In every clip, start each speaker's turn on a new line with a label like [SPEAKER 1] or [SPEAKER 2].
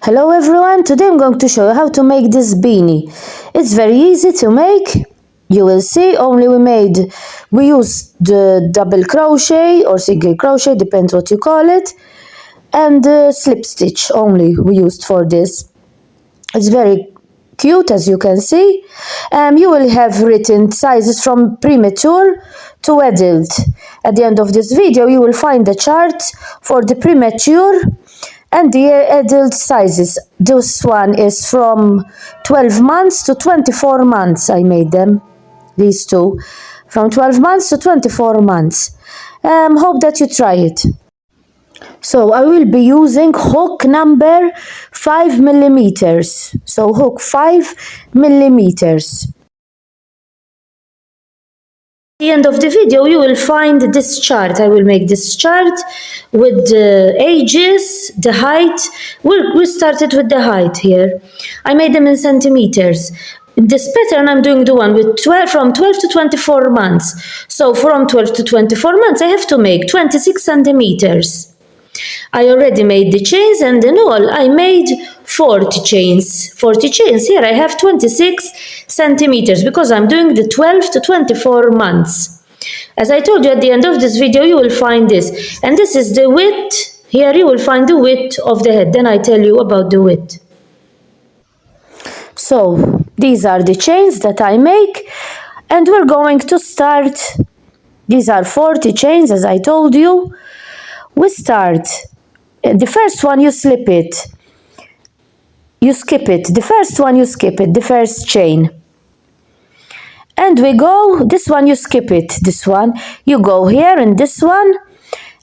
[SPEAKER 1] Hello everyone, today I'm going to show you how to make this beanie. It's very easy to make. You will see, we use the double crochet or single crochet, depends what you call it, and slip stitch only we used for this. It's very cute, as you can see. You will have written sizes from premature to adult. At the end of this video you will find the chart for the premature and the adult sizes. This one is from 12 months to 24 months. I made them, these two, from 12 months to 24 months. Hope that you try it. So I will be using hook number 5 millimeters. So hook 5 millimeters. At the end of the video you will find this chart. I will make this chart with the ages, the height. We started with the height here. I made them in centimeters. In this pattern I'm doing the one with from 12 to 24 months. So from 12 to 24 months I have to make 26 centimeters. I already made the chains, and in all I made 40 chains. 40 chains. Here I have 26 centimeters because I'm doing the 12 to 24 months. As I told you, at the end of this video you will find this. And this is the width. Here you will find the width of the head. Then I tell you about the width. So these are the chains that I make. And we're going to start. These are 40 chains, as I told you. We start. The first one you slip it, you skip it, the first one you skip it, the first chain. And we go, this one you skip it, this one, you go here in this one,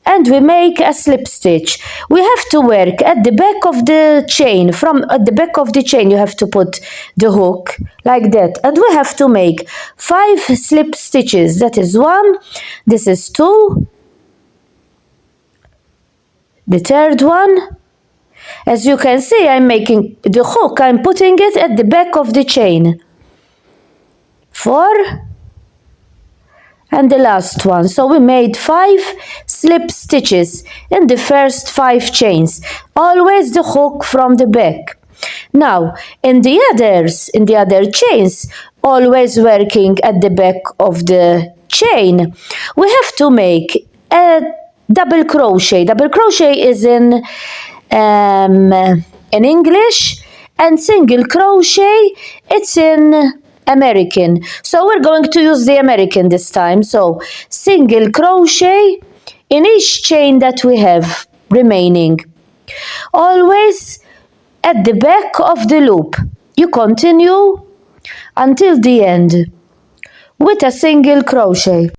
[SPEAKER 1] and we make a slip stitch. We have to work at the back of the chain, at the back of the chain you have to put the hook, like that. And we have to make 5 slip stitches, that is 1, this is 2, the third one. As you can see, I'm making the hook, I'm putting it at the back of the chain. 4, and the last one. So we made 5 slip stitches in the first 5 chains. Always the hook from the back. Now, in the other chains, always working at the back of the chain, we have to make a double crochet. Double crochet is in English, and single crochet it's in American. So we're going to use the American this time. So single crochet in each chain that we have remaining. Always at the back of the loop. You continue until the end with a single crochet.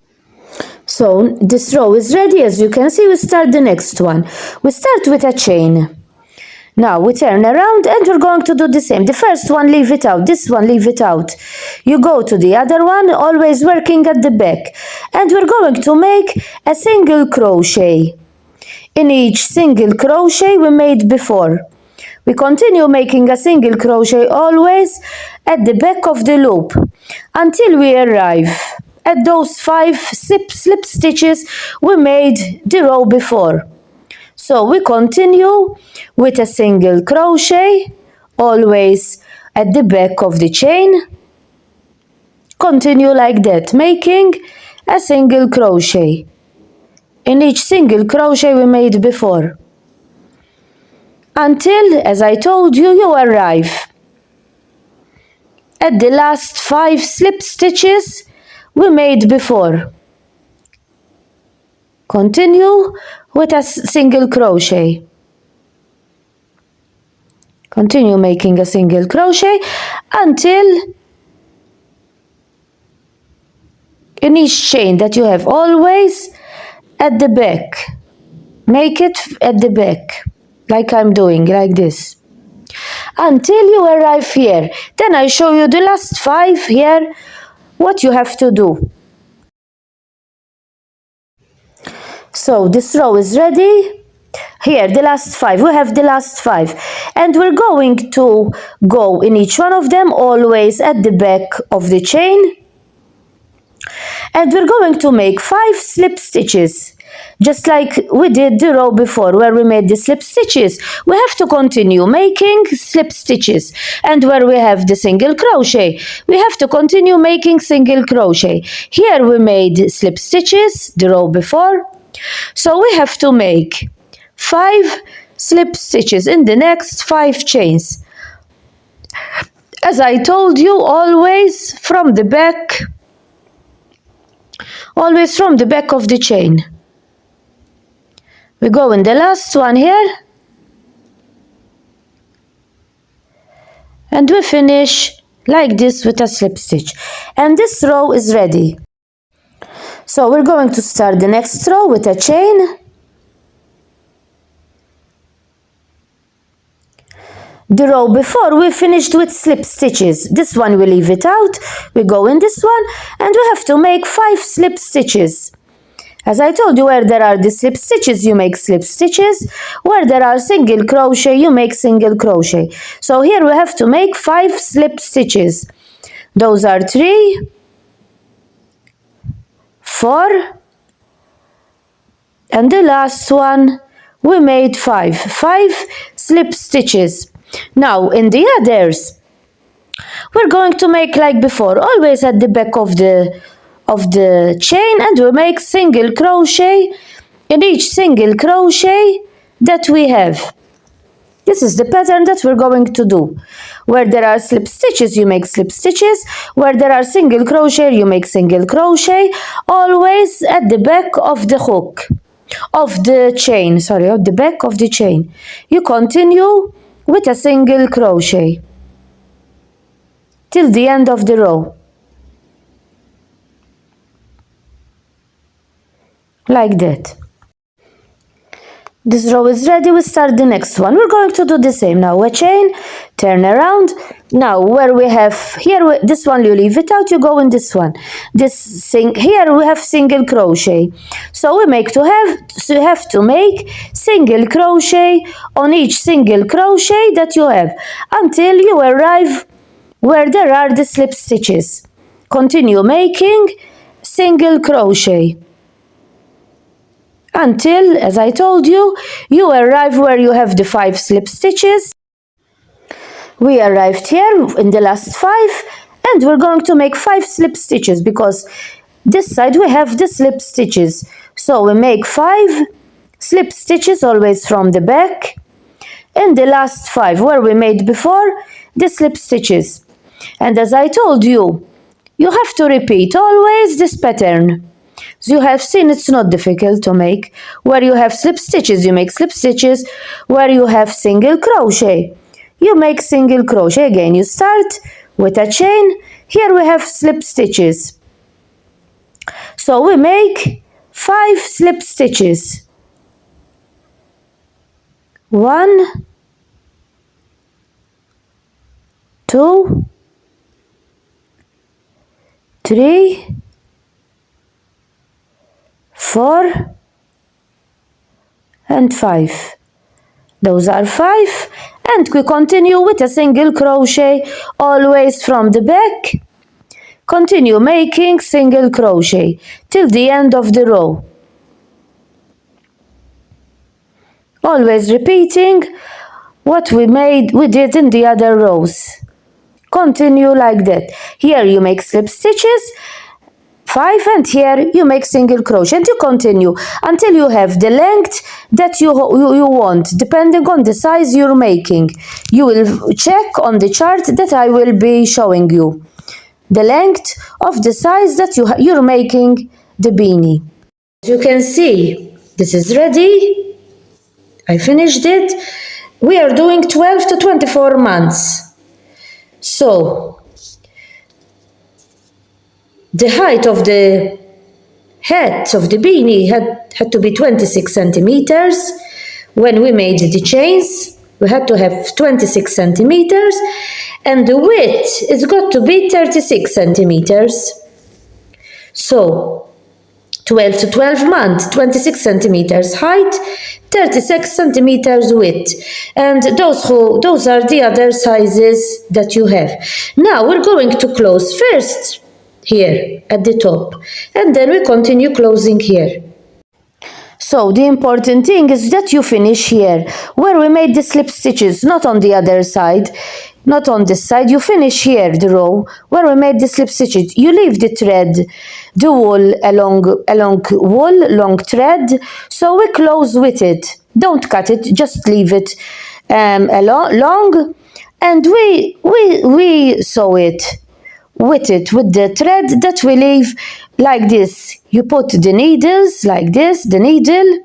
[SPEAKER 1] So this row is ready. As you can see, we start the next one. We start with a chain. Now we turn around and we're going to do the same. The first one, leave it out. This one, leave it out. You go to the other one, always working at the back. And we're going to make a single crochet in each single crochet we made before. We continue making a single crochet always at the back of the loop until we arrive at those 5 slip stitches we made the row before. So we continue with a single crochet always at the back of the chain. Continue like that, making a single crochet in each single crochet we made before until, as I told you, you arrive at the last 5 slip stitches we made before. Continue with a single crochet. Continue making a single crochet until in each chain that you have, always at the back. Make it at the back, like I'm doing, like this, until you arrive here. Then I show you the last 5 here, what you have to do. So this row is ready. Here, the last 5. We have the last 5. And we're going to go in each one of them, always at the back of the chain. And we're going to make 5 slip stitches just like we did the row before where we made the slip stitches. We have to continue making slip stitches, and where we have the single crochet, we have to continue making single crochet. Here we made slip stitches the row before, so we have to make 5 slip stitches in the next 5 chains. As I told you, always from the back of the chain. We go in the last one here, and we finish like this with a slip stitch, and this row is ready. So we're going to start the next row with a chain. The row before we finished with slip stitches. This one we leave it out. We go in this one, and we have to make 5 slip stitches. As I told you, where there are the slip stitches, you make slip stitches. Where there are single crochet, you make single crochet. So here we have to make 5 slip stitches. Those are 3, 4, and the last one we made 5 slip stitches. Now in the others, we're going to make like before, always at the back of the chain, and we make single crochet in each single crochet that we have. This is the pattern that we're going to do. Where there are slip stitches, you make slip stitches. Where there are single crochet, you make single crochet, always at the back of the hook of the chain, at the back of the chain. You continue with a single crochet till the end of the row, like that. This row is ready. We start the next one. We're going to do the same. Now a chain, turn around. Now where we have here, this one you leave it out, you go in this one. Here we have single crochet, so we have to make single crochet on each single crochet that you have until you arrive where there are the slip stitches. Continue making single crochet until, as I told you, you arrive where you have the 5 slip stitches. We arrived here in the last 5, and we're going to make 5 slip stitches because this side we have the slip stitches. So we make 5 slip stitches always from the back in the last 5 where we made before the slip stitches. And as I told you, you have to repeat always this pattern. As you have seen, it's not difficult to make. Where you have slip stitches, you make slip stitches. Where you have single crochet, you make single crochet. Again, you start with a chain. Here we have slip stitches. So we make 5 slip stitches. 1, 2, 3, 4, and 5. Those are 5, and we continue with a single crochet always from the back. Continue making single crochet till the end of the row. Always repeating what we did in the other rows. Continue like that. Here you make slip stitches, 5, and here you make single crochet, and you continue until you have the length that you want, depending on the size you're making. You will check on the chart that I will be showing you the length of the size that you're making the beanie. As you can see, this is ready. I finished it. We are doing 12 to 24 months. So the height of the head of the beanie had to be 26 centimeters. When we made the chains, we had to have 26 centimeters, and the width is got to be 36 centimeters. So 12 to 12 months, 26 centimeters height, 36 centimeters width, and those are the other sizes that you have. Now we're going to close first here at the top, and then we continue closing here. So the important thing is that you finish here where we made the slip stitches, not on the other side, not on this side. You finish here the row where we made the slip stitches. You leave the thread, the wool along wool, long thread, so we close with it. Don't cut it, just leave it long, and we sew it with the thread that we leave like this. You put the needles like this, the needle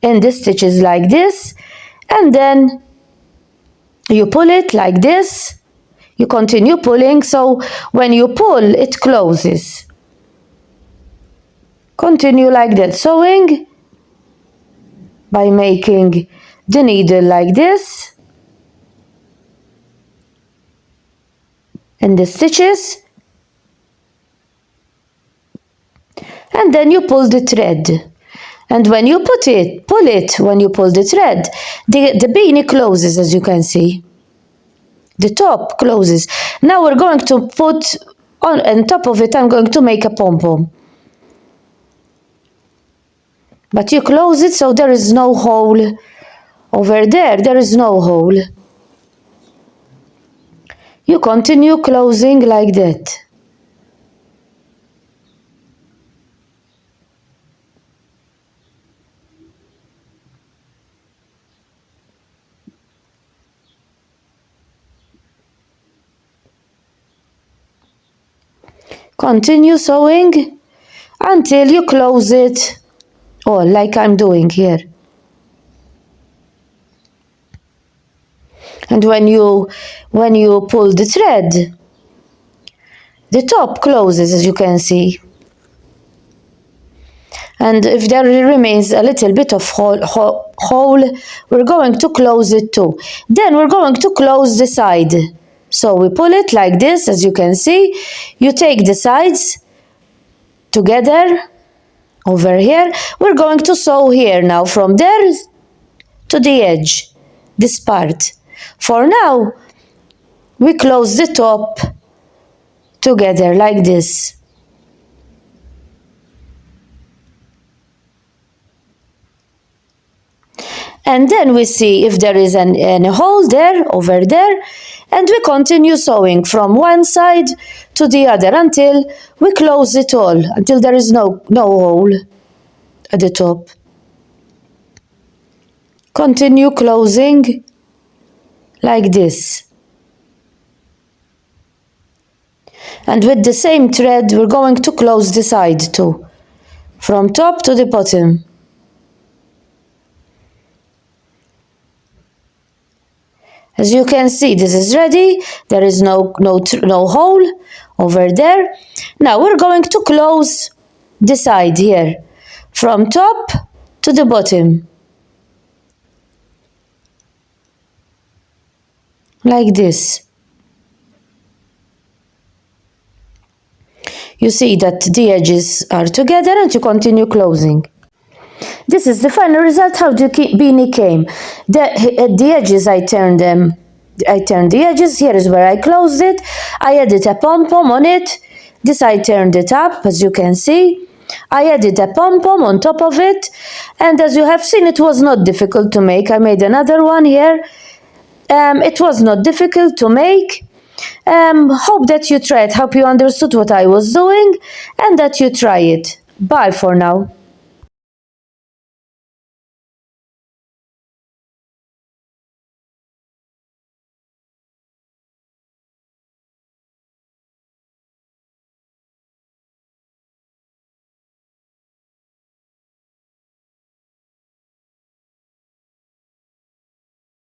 [SPEAKER 1] in the stitches like this, and then you pull it like this. You continue pulling, so when you pull it closes. Continue like that, sewing by making the needle like this in the stitches, and then you pull the thread. And when you pull it, when you pull the thread, the beanie closes, as you can see. The top closes. Now we're going to put on top of it, I'm going to make a pom-pom. But you close it so there is no hole. Over there is no hole. You continue closing like that. Continue sewing until you close it, all like I'm doing here. And when you pull the thread, the top closes, as you can see. And if there remains a little bit of hole, we're going to close it too. Then we're going to close the side. So we pull it like this, as you can see. You take the sides together over here. We're going to sew here now from there to the edge, this part. For now, we close the top together like this. And then we see if there is a hole there, over there, and we continue sewing from one side to the other until we close it all, until there is no hole at the top. Continue closing like this. And with the same thread, we're going to close the side too, from top to the bottom. As you can see, this is ready. There is no hole over there. Now we're going to close the side here, from top to the bottom. Like this. You see that the edges are together and you continue closing. This is the final result, how the beanie came. The edges, I turned the edges. Here is where I closed it. I added a pom-pom on it. This I turned it up, as you can see. I added a pom-pom on top of it. And as you have seen, it was not difficult to make. I made another one here. It was not difficult to make. Hope that you tried. Hope you understood what I was doing and that you try it. Bye for now.